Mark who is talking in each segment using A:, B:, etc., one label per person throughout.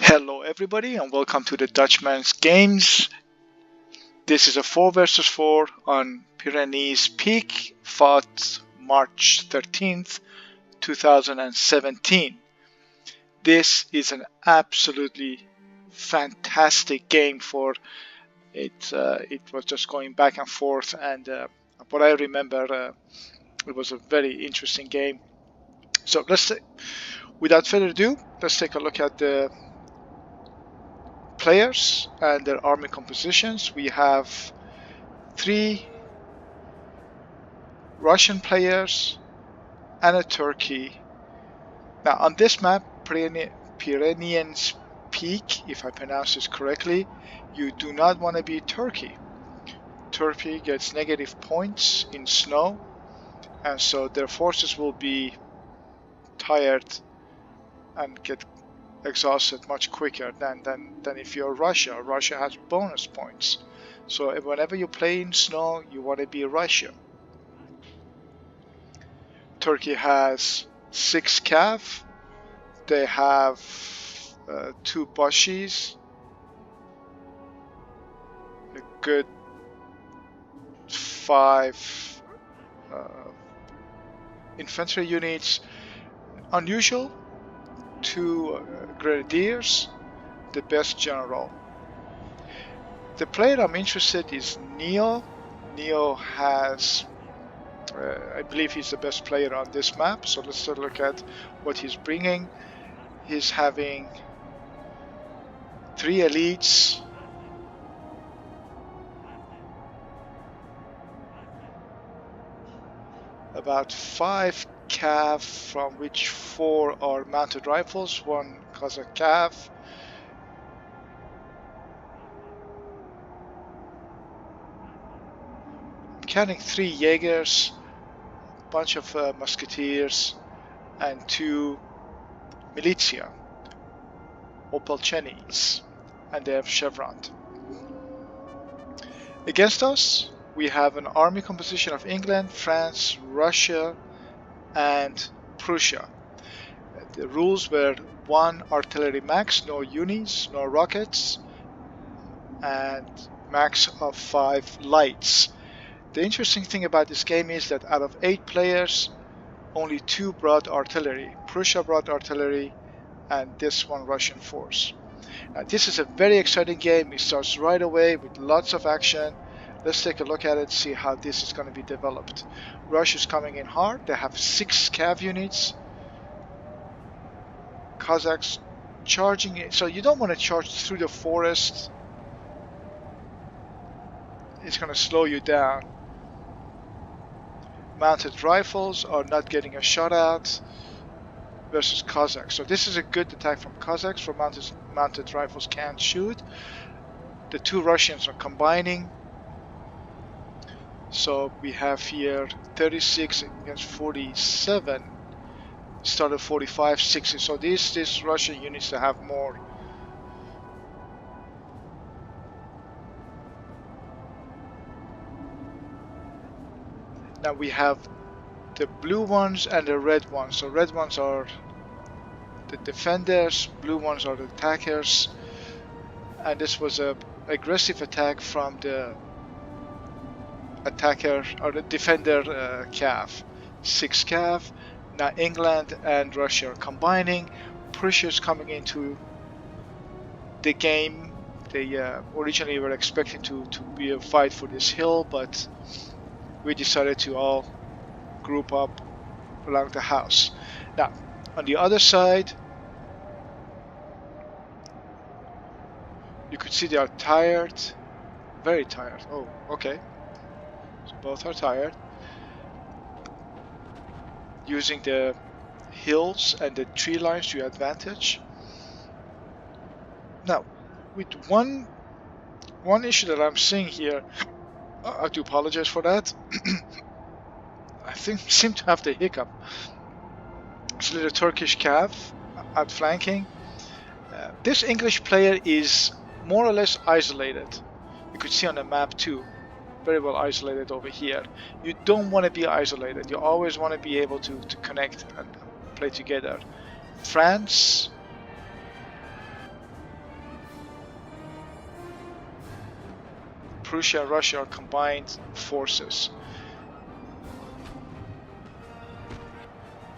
A: Hello everybody and welcome to the Dutchman's Games. This is a 4 versus 4 on Pyrenees Peak, fought March 13th, 2017. This is an absolutely fantastic game for it. It was just going back and forth, and what I remember, it was a very interesting game. So without further ado, let's take a look at the players and their army compositions. We have 3 Russian players and a Turkey. Now on this map, Pyrenees Peak, if I pronounce this correctly, you do not want to be Turkey. Turkey gets negative points in snow, and so their forces will be tired and get exhausted much quicker than if you're Russia. Russia has bonus points. So whenever you play in snow, you want to be Russia. Turkey has 6 cav. They have 2 Bashis, a good 5 infantry units. Unusual, 2 grenadiers, the best general. The player I'm interested is Neo. Neo has, I believe he's the best player on this map, so let's take a look at what he's bringing. He's having 3 elites, about 5 cav, from which 4 are mounted rifles, 1 Kazakh cav, I'm counting 3 Jaegers, bunch of musketeers, and 2 militia, Opalchenis, and they have chevron. Against us, we have an army composition of England, France, Russia, and Prussia. The rules were 1 artillery max, no unis, no rockets, and max of 5 lights. The interesting thing about this game is that out of 8 players, only 2 brought artillery. Prussia brought artillery, and this one Russian force. Now, this is a very exciting game. It starts right away with lots of action. Let's take a look at it, see how this is going to be developed. Russia's coming in hard. They have 6 cav units. Kazakhs charging it. So you don't want to charge through the forest. It's going to slow you down. Mounted rifles are not getting a shot out versus Kazakhs. So this is a good attack from Kazakhs, for mounted rifles can't shoot. The 2 Russians are combining. So we have here 36 against 47. Started 45, 60. So these Russian units to have more. Now we have the blue ones and the red ones. So red ones are the defenders, blue ones are the attackers. And this was a aggressive attack from the attacker or the defender cav. 6 cav. Now England and Russia are combining. Prussia is coming into the game. They originally were expecting to be a fight for this hill, but we decided to all group up along the house. Now on the other side, you could see they are tired, very tired. Oh, okay. So both are tired. Using the hills and the tree lines to your advantage. Now, with one issue that I'm seeing here, I do apologize for that. I seem to have the hiccup. It's a little Turkish cav outflanking. This English player is more or less isolated. You could see on the map too. very well isolated over here. You don't want to be isolated. You always want to be able to connect and play together. France, Prussia and Russia are combined forces.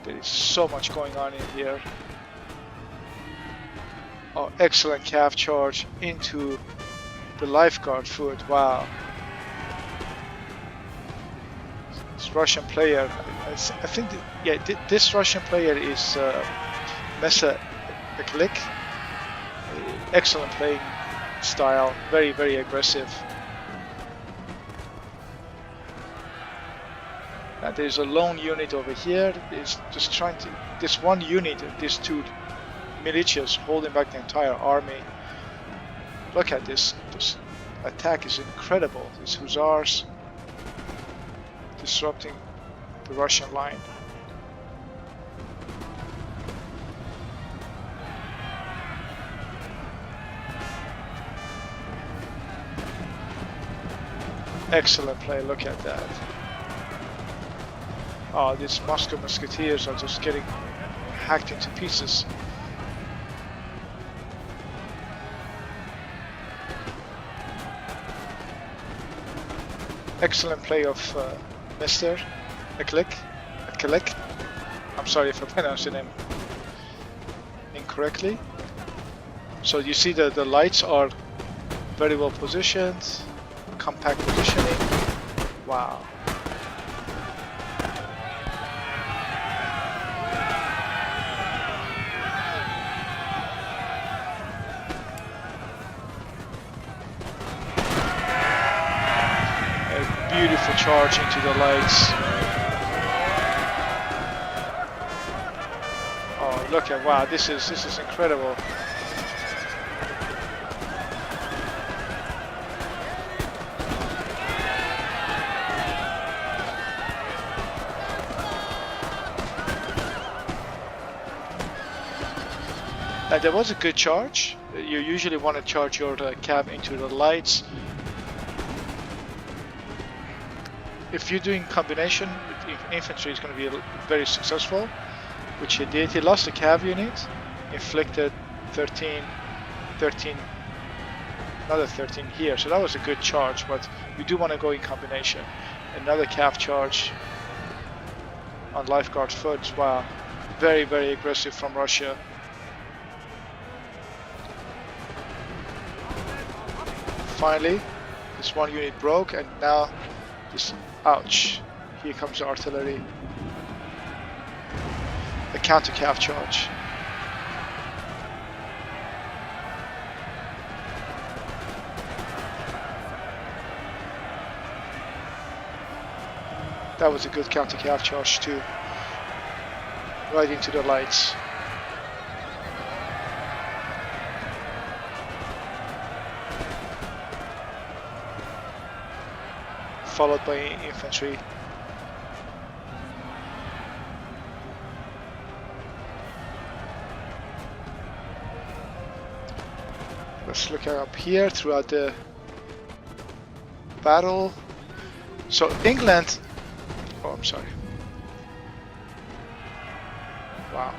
A: There is so much going on in here. Oh, excellent cav charge into the lifeguard foot. Wow. This Russian player, I think, this Russian player is Mesa Eklik. Excellent playing style, very, very aggressive. And there's a lone unit over here. It's just trying to, this one unit, these two militias holding back the entire army. Look at this. This attack is incredible. These hussars disrupting the Russian line. Excellent play, look at that. Oh, these Moscow musketeers are just getting hacked into pieces. Excellent play of Mr. Eklik. I'm sorry if I pronounced your name incorrectly. So you see that the lights are very well positioned, compact positioning. Wow. Beautiful charge into the lights. Oh, look at, wow, this is incredible. There was a good charge. You usually want to charge your cav into the lights. If you're doing combination with infantry, it's going to be very successful, which he did. He lost a cav unit, inflicted 13, another 13 here, so that was a good charge, but you do want to go in combination. Another cav charge on lifeguard foot. Wow, very, very aggressive from Russia. Finally, this one unit broke, and now this, ouch, here comes the artillery. A counter cav charge. That was a good counter cav charge too. Right into the lights. Followed by infantry. Let's look up here throughout the battle. So England, oh, I'm sorry. Wow.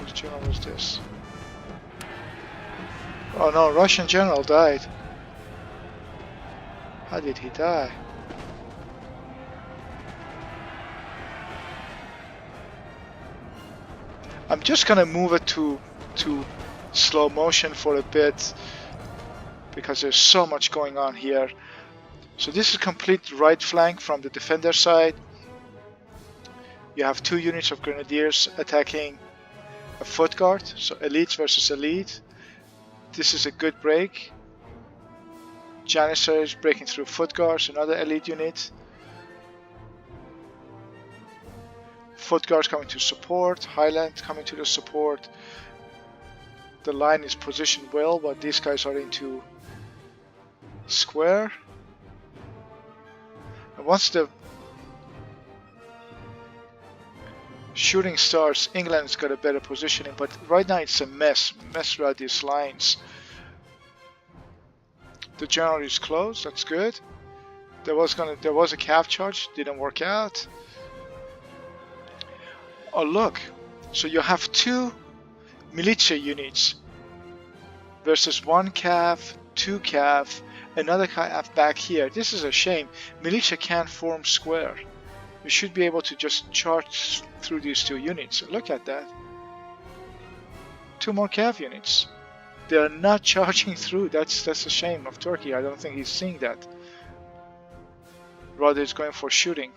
A: Which general was this? Oh no, Russian general died. How did he die? I'm just gonna move it to slow motion for a bit because there's so much going on here. So this is complete right flank from the defender side. You have two units of grenadiers attacking a foot guard, so elite versus elite. This is a good break. Janissaries breaking through foot guards, another elite unit. Foot guards coming to support, Highland coming to the support. The line is positioned well, but these guys are into square. And once shooting stars, England's got a better positioning, but right now it's a mess around these lines. The general is closed, that's good. There was a cav charge, didn't work out. Oh look, so you have 2 militia units versus 1 cav, 2 cav, another cav back here. This is a shame. Militia can't form square. You should be able to just charge through these 2 units. Look at that. 2 more cav units. They are not charging through. That's a shame of Turkey. I don't think he's seeing that. Rather, it's going for shooting.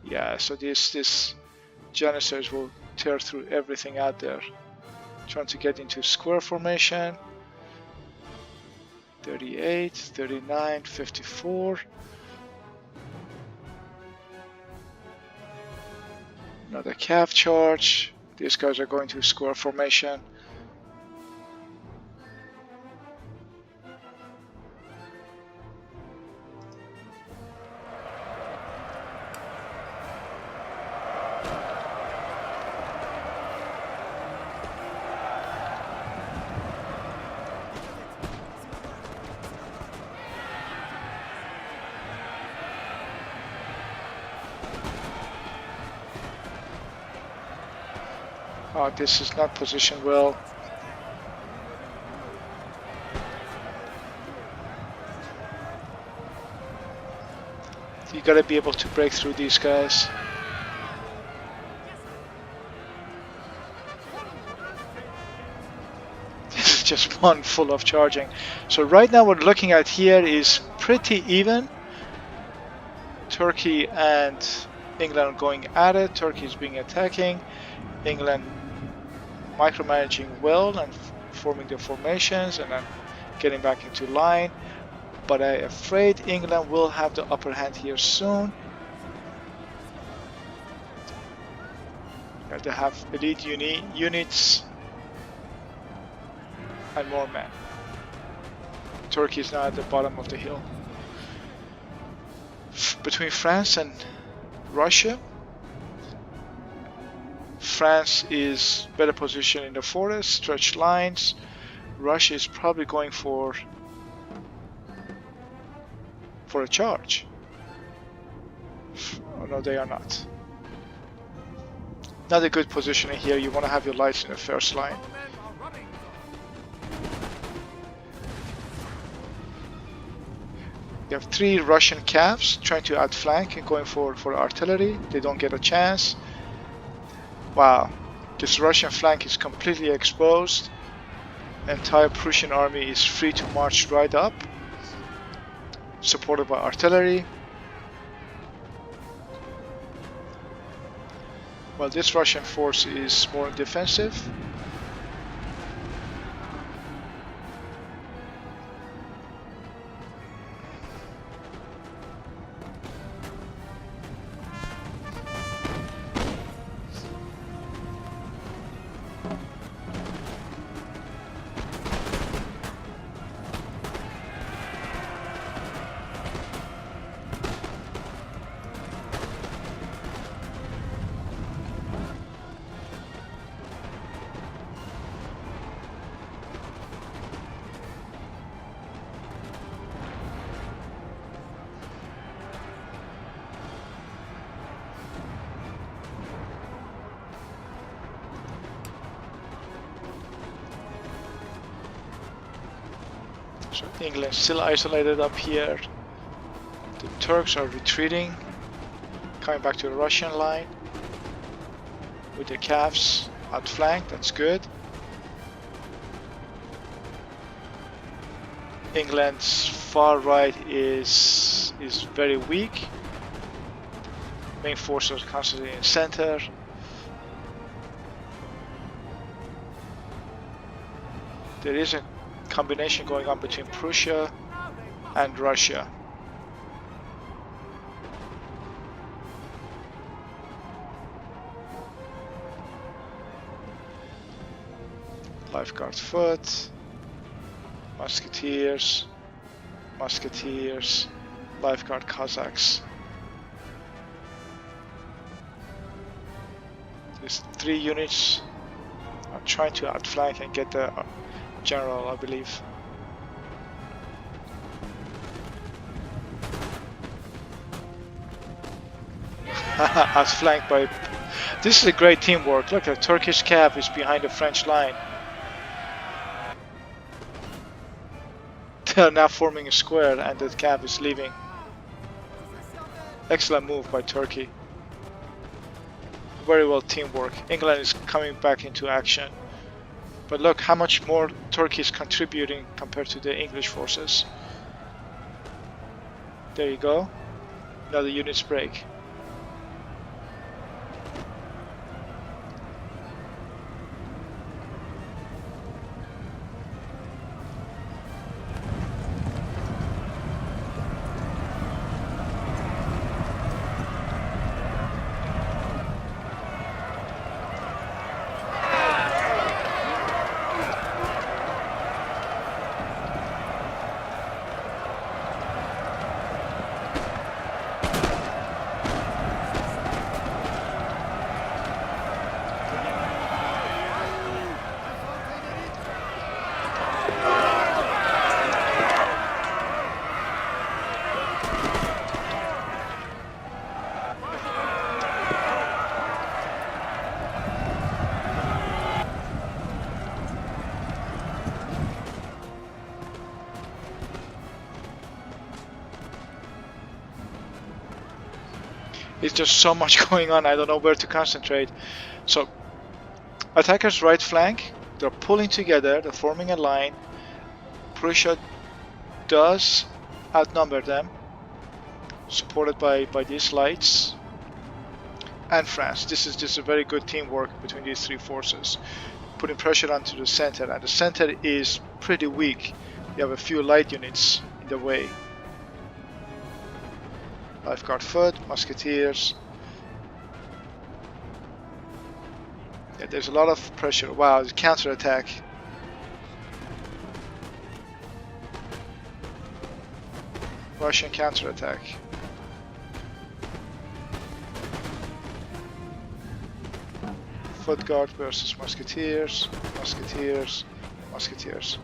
A: Yeah, so these Janissaries will tear through everything out there. Trying to get into square formation. 38, 39, 54. Another cav charge. These guys are going to square formation. Oh, this is not positioned well. You gotta be able to break through these guys. This is just one full of charging. So right now what we're looking at here is pretty even. Turkey and England are going at it. Turkey is being attacking. England micromanaging well and forming their formations and then getting back into line, but I'm afraid England will have the upper hand here soon. They have elite units and more men. Turkey is now at the bottom of the hill. Between France and Russia, France is better positioned in the forest, stretched lines. Russia is probably going for a charge. Oh no, they are not. Not a good positioning here. You want to have your lights in the first line. You have 3 Russian cavs trying to outflank and going for artillery. They don't get a chance. Wow, this Russian flank is completely exposed. The entire Prussian army is free to march right up, supported by artillery. While this Russian force is more defensive. So England still isolated up here. The Turks are retreating, coming back to the Russian line with the Cavs outflanked. That's good. England's far right is very weak. Main forces are constantly in center. There is a combination going on between Prussia and Russia. Lifeguard foot, musketeers, Musketeers, Lifeguard Cossacks. There's 3 units. I'm trying to outflank and get the general, I believe. Outflanked by... This is a great teamwork. Look, a Turkish cav is behind the French line. They're now forming a square and the cav is leaving. Excellent move by Turkey. Very well teamwork. England is coming back into action. But look how much more Turkey is contributing compared to the English forces. There you go. Another unit's break. It's just so much going on, I don't know where to concentrate. So, attackers right flank, they're pulling together, they're forming a line. Prussia does outnumber them, supported by these lights. And France. This is a very good teamwork between these 3 forces. Putting pressure onto the center, and the center is pretty weak. You have a few light units in the way. Lifeguard foot, musketeers. Yeah, there's a lot of pressure. Wow, the counter-attack. Russian counter-attack. Foot guard versus musketeers, musketeers, musketeers.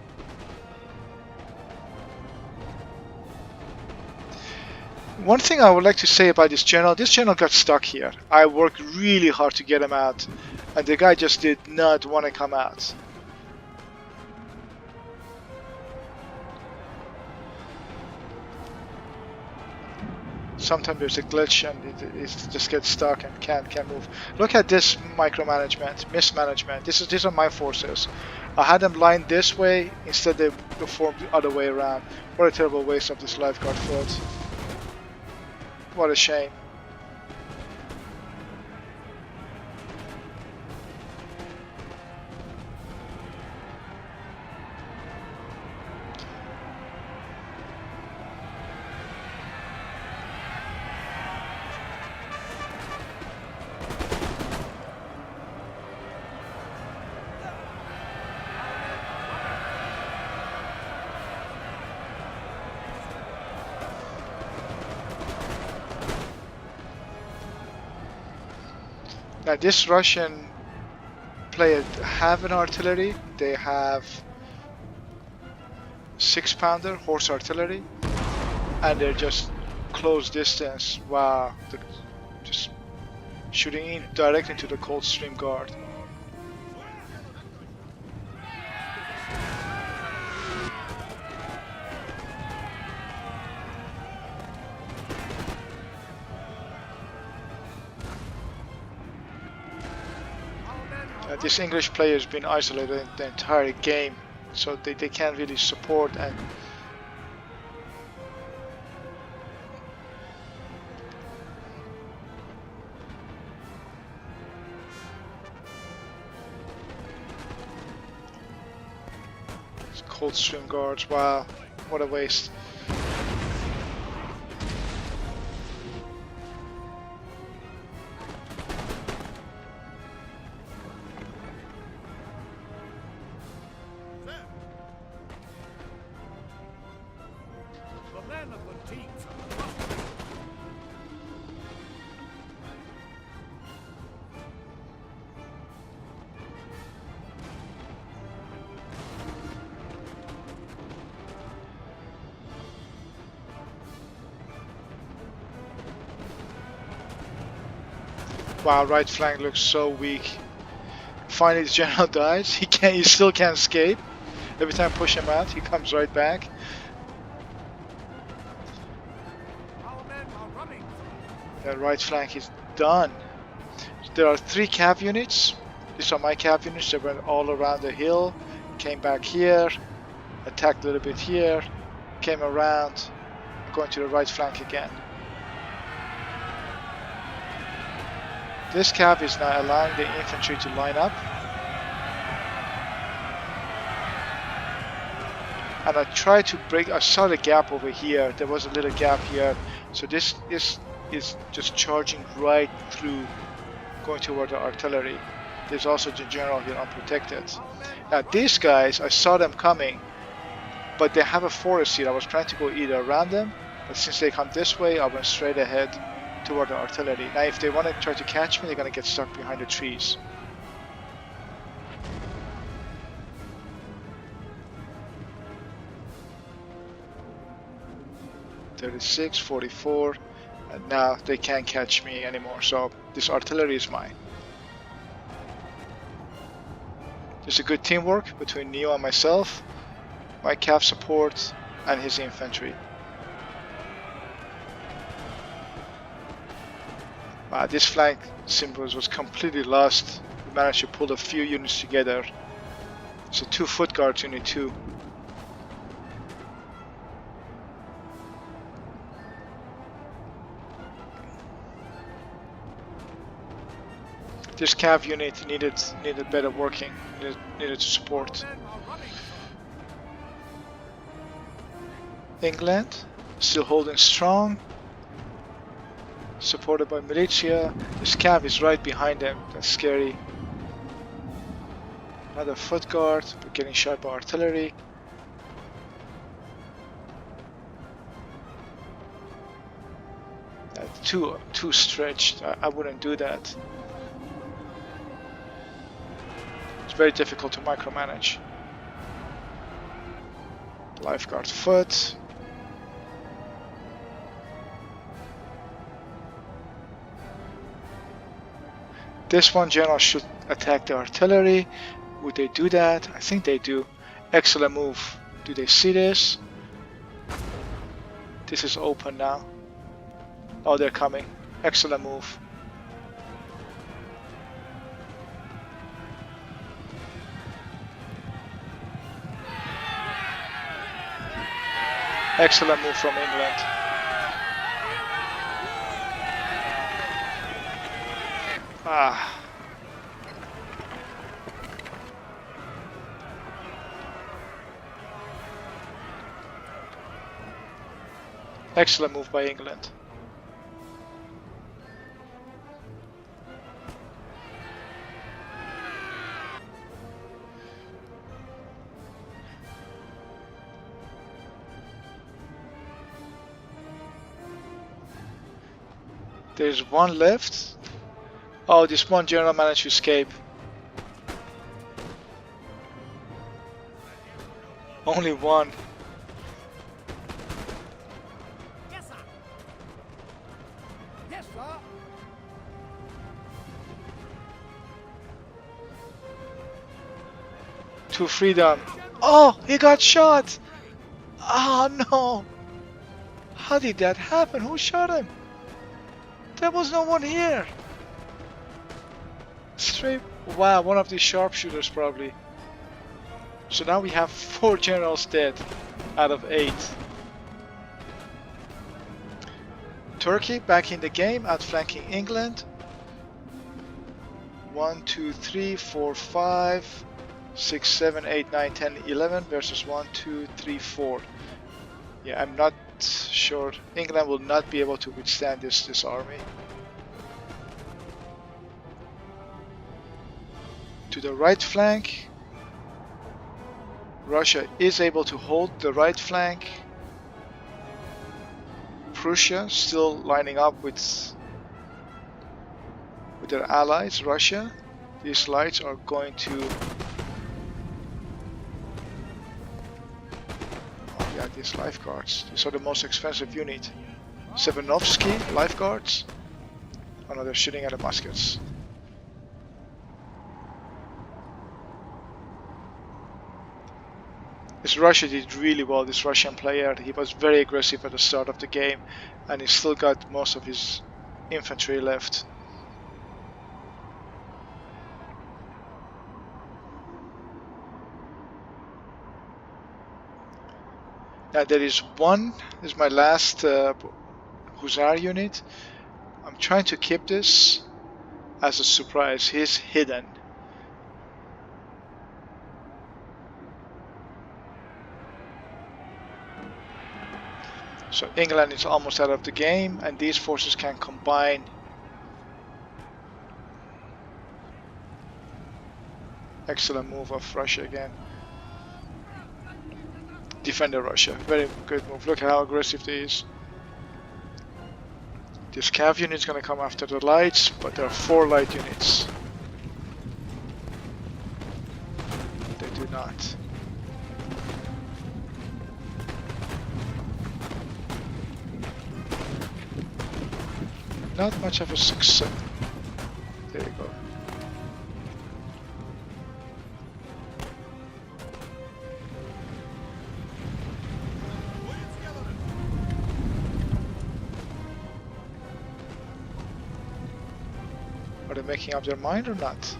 A: One thing I would like to say about this general got stuck here. I worked really hard to get him out, and the guy just did not want to come out. Sometimes there's a glitch and it just gets stuck and can't move. Look at this micromanagement, mismanagement. These are my forces. I had them lined this way, instead they formed the other way around. What a terrible waste of this lifeguard foot. What a shame. Now this Russian player have an artillery. They have 6-pounder horse artillery, and they're just close distance. Wow, they're just shooting in direct into the Coldstream Guard. This English player has been isolated the entire game, so they can't really support and Coldstream Guards. Wow, what a waste. Wow, right flank looks so weak. Finally, the general dies. He still can't escape. Every time I push him out, he comes right back. That right flank is done. There are 3 cav units. These are my cav units. They went all around the hill, came back here, attacked a little bit here, came around, going to the right flank again. This cav is now allowing the infantry to line up. And I tried to break, I saw the gap over here. There was a little gap here. So this is just charging right through, going toward the artillery. There's also the general here unprotected. Now these guys, I saw them coming, but they have a forest here. I was trying to go either around them, but since they come this way, I went straight ahead toward the artillery. Now if they want to try to catch me, they're going to get stuck behind the trees. .36, 44, and now they can't catch me anymore, so this artillery is mine. There's a good teamwork between Neo and myself, my cav support and his infantry. This flank symbols was completely lost. We managed to pull a few units together. So 2 foot guards unit 2. This cav unit needed better working, needed support. England still holding strong, supported by militia. This cav is right behind them. That's scary. Another foot guard, but getting shot by artillery. Too stretched. I wouldn't do that. Very difficult to micromanage. Lifeguard foot. This one general should attack the artillery. Would they do that? I think they do. Excellent move. Do they see this? This is open now. Oh, they're coming. Excellent move. Excellent move from England. Excellent move by England. There's one left. Oh, this one general managed to escape. Only one.
B: Yes, sir. Yes, sir.
A: To freedom. Oh, he got shot. Oh no. How did that happen? Who shot him? There was no one here. Straight. Wow, one of these sharpshooters probably. So now we have 4 generals dead out of 8. Turkey back in the game, outflanking England. 1, 2, 3, 4, 5, 6, 7, 8, 9, 10, 11 versus 1, 2, 3, 4. Yeah, I'm not sure. England will not be able to withstand this army. To the right flank. Russia is able to hold the right flank. Prussia still lining up with their allies, Russia. These lights are going to... Oh yeah, these lifeguards. These are the most expensive unit. Sevenovsky lifeguards. Oh no, they're shooting at the muskets. This Russia did really well, this Russian player. He was very aggressive at the start of the game, and he still got most of his infantry left. Now there is one, this is my last Hussar unit. I'm trying to keep this as a surprise. He's hidden. So England is almost out of the game, and these forces can combine. Excellent move of Russia again. Defender Russia, very good move. Look at how aggressive they is. This cav unit is going to come after the lights, but there are 4 light units. They do not. Not much of a success. There you go. Are they making up their mind or not?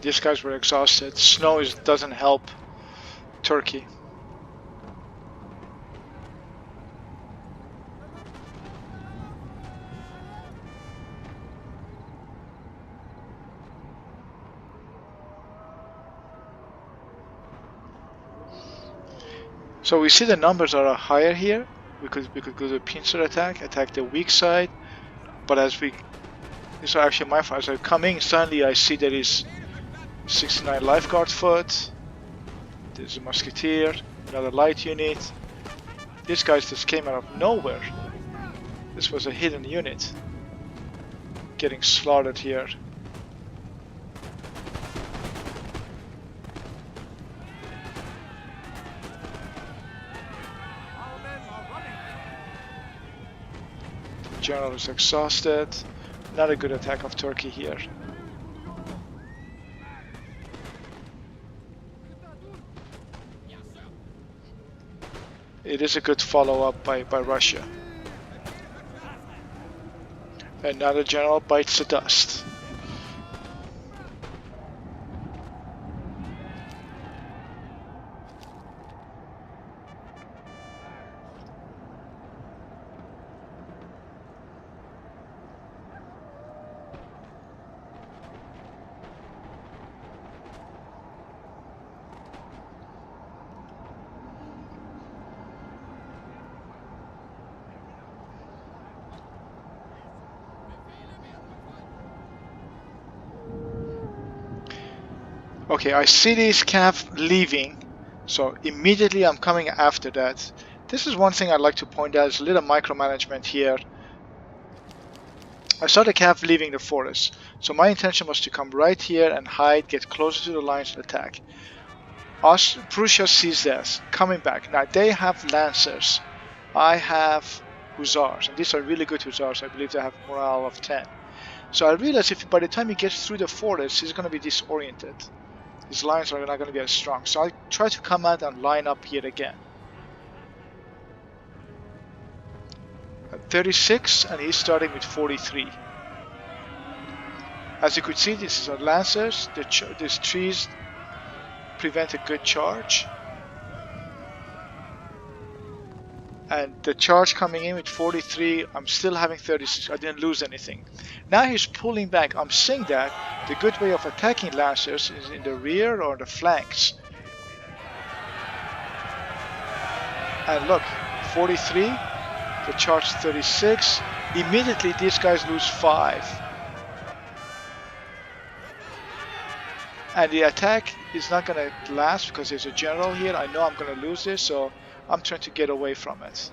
A: These guys were exhausted. Snow doesn't help Turkey. So we see the numbers are higher here. We could go to a pincer attack the weak side. But as these are actually my fires. As I'm coming, suddenly I see there is 69 lifeguard foot. There's a musketeer, another light unit. These guys just came out of nowhere. This was a hidden unit. Getting slaughtered here. The general is exhausted. Not a good attack of Turkey here. It is a good follow-up by Russia. And now the general bites the dust. Okay, I see these cav leaving, so immediately I'm coming after that. This is one thing I'd like to point out, is a little micromanagement here. I saw the cav leaving the forest, so my intention was to come right here and hide, get closer to the lines and attack. Prussia sees this, coming back. Now they have lancers. I have hussars, and these are really good hussars. I believe they have morale of 10. So I realized if by the time he gets through the forest, he's going to be disoriented. His lines are not going to be as strong. So I try to come out and line up here again. At 36, and he's starting with 43. As you could see, this is our lancers. These trees prevent a good charge. And the charge coming in with 43, I'm still having 36. I didn't lose anything. Now he's pulling back. I'm saying that the good way of attacking lancers is in the rear or the flanks. And look, 43, the charge 36. Immediately these guys lose 5. And the attack is not going to last because there's a general here. I know I'm going to lose this, so I'm trying to get away from it.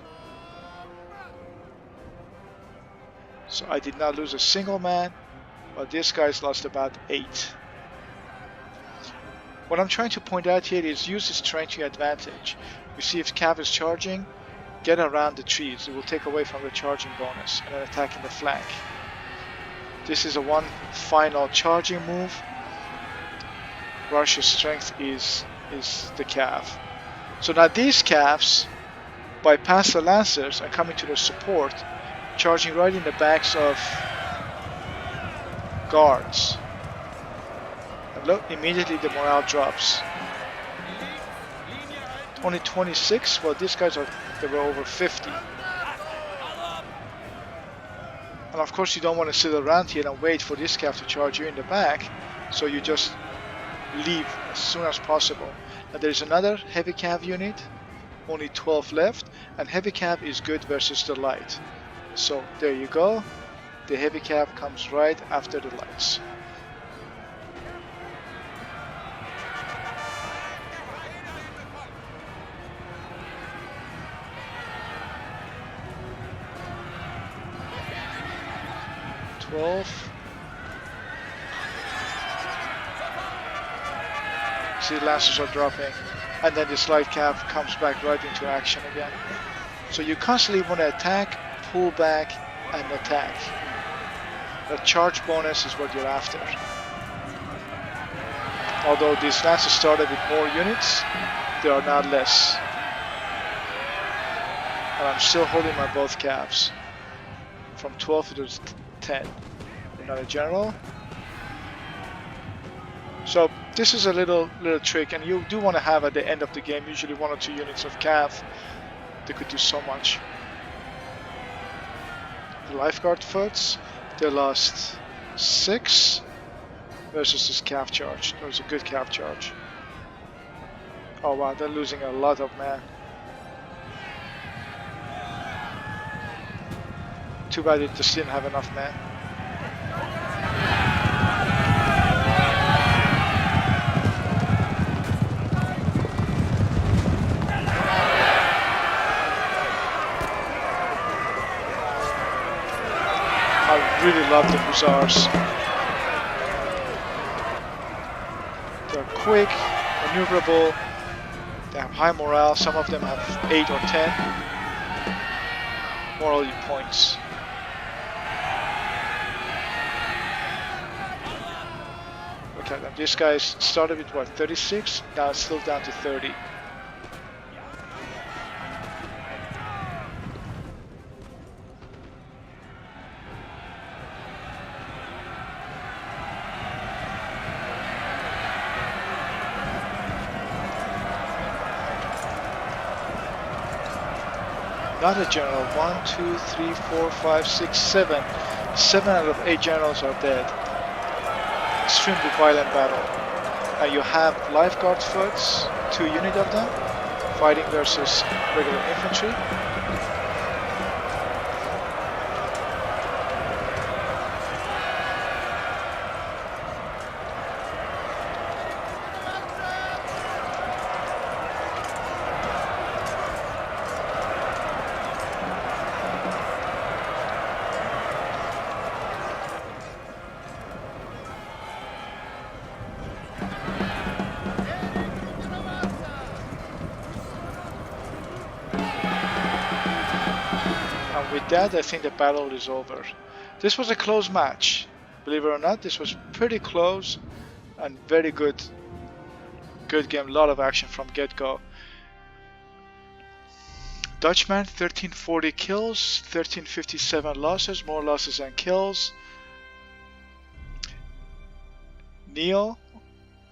A: So I did not lose a single man, but this guy's lost about 8. What I'm trying to point out here is use this terrain to your advantage. You see if Cav is charging, get around the trees. It will take away from the charging bonus and then attack in the flank. This is a one final charging move. Russia's strength is the Cav. So now these Cavs bypass the lancers and come into the support, charging right in the backs of guards. And look, immediately the morale drops. Only 26. Well, these guys they were over 50. And of course, you don't want to sit around here and wait for this Cav to charge you in the back, so you just leave as soon as possible. Now there's another heavy cav unit, only 12 left, and heavy cav is good versus the light. So there you go, the heavy cav comes right after the lights. See, lancers are dropping, and then this light cav comes back right into action again. So you constantly want to attack, pull back, and attack. The charge bonus is what you're after. Although these lancers started with more units, they are now less. And I'm still holding my both cavs. From 12 to 10. Another general. So this is a little trick, and you do want to have at the end of the game usually 1 or 2 units of cav. They could do so much. The lifeguard foots, they lost 6 versus this cav charge. That was a good cav charge. Oh wow, they're losing a lot of men. Too bad it just didn't have enough men. I really love the hussars. They're quick, maneuverable, they have high morale, some of them have 8 or 10 moral points. Look at them, these guys started with what, 36? Now it's still down to 30. Not a general. 1, 2, 3, 4, 5, 6, 7. 7 out of 8 generals are dead. Extremely violent battle. You have lifeguard foots, 2 units of them, fighting versus regular infantry. that, I think the battle is over. This was a close match. Believe it or not, this was pretty close and very good game. A lot of action from get-go. Dutchman, 1340 kills, 1357 losses, more losses than kills. Neo,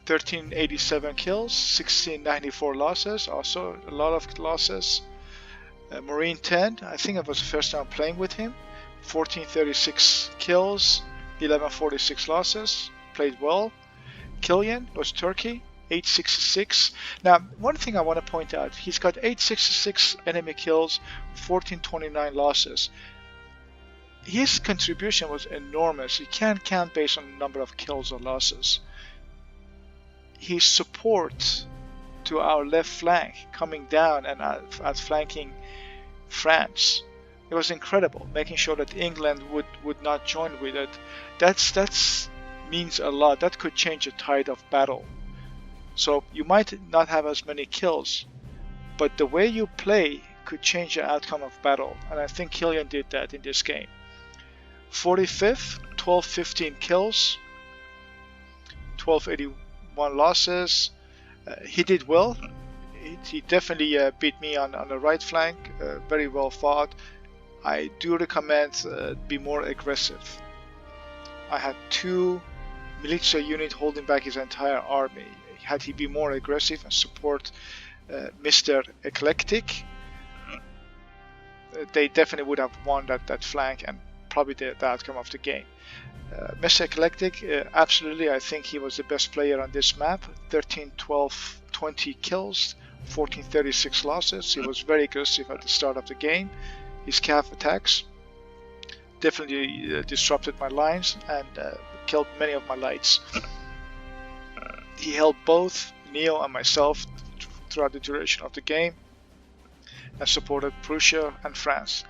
A: 1387 kills, 1694 losses, also a lot of losses. Marine 10, I think it was the first time playing with him, 1436 kills, 1146 losses, played well. Killian was Turkey, 866. Now, one thing I want to point out, he's got 866 enemy kills, 1429 losses. His contribution was enormous. You can't count based on the number of kills or losses. His support to our left flank, coming down and outflanking France, it was incredible. Making sure that England would not join with it. That's means a lot. That could change the tide of battle. So you might not have as many kills, but the way you play could change the outcome of battle. And I think Killian did that in this game. 45th, 1215 kills, 1281 losses. He did well. He definitely beat me on the right flank. Very well fought. I do recommend be more aggressive. I had 2 militia units holding back his entire army. Had he been more aggressive and support Mr. Eclectic, they definitely would have won that flank and probably the outcome of the game. Mr. Eclectic, absolutely, I think he was the best player on this map. 13, 12, 20 kills, 1436 losses. He was very aggressive at the start of the game. His cav attacks definitely disrupted my lines and killed many of my lights. He held both Neo and myself throughout the duration of the game and supported Prussia and France.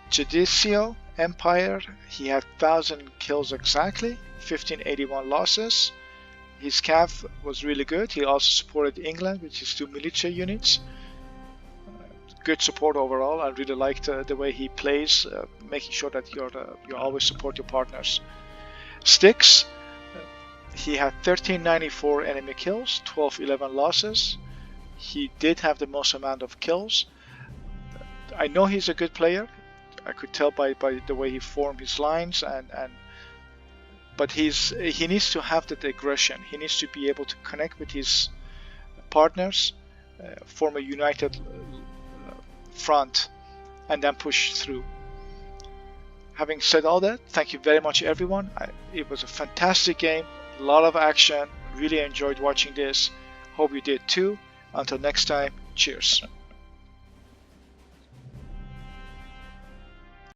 A: Judicio Empire, he had 1000 kills exactly, 1581 losses. His cav was really good. He also supported England with his 2 militia units. Good support overall. I really liked the way he plays, making sure that you always support your partners. Styx, he had 1394 enemy kills, 1211 losses. He did have the most amount of kills. I know he's a good player. I could tell by the way he formed his lines, but he needs to have that aggression. He needs to be able to connect with his partners, form a united front, and then push through. Having said all that, thank you very much everyone. It was a fantastic game, a lot of action, really enjoyed watching this. Hope you did too. Until next time, cheers.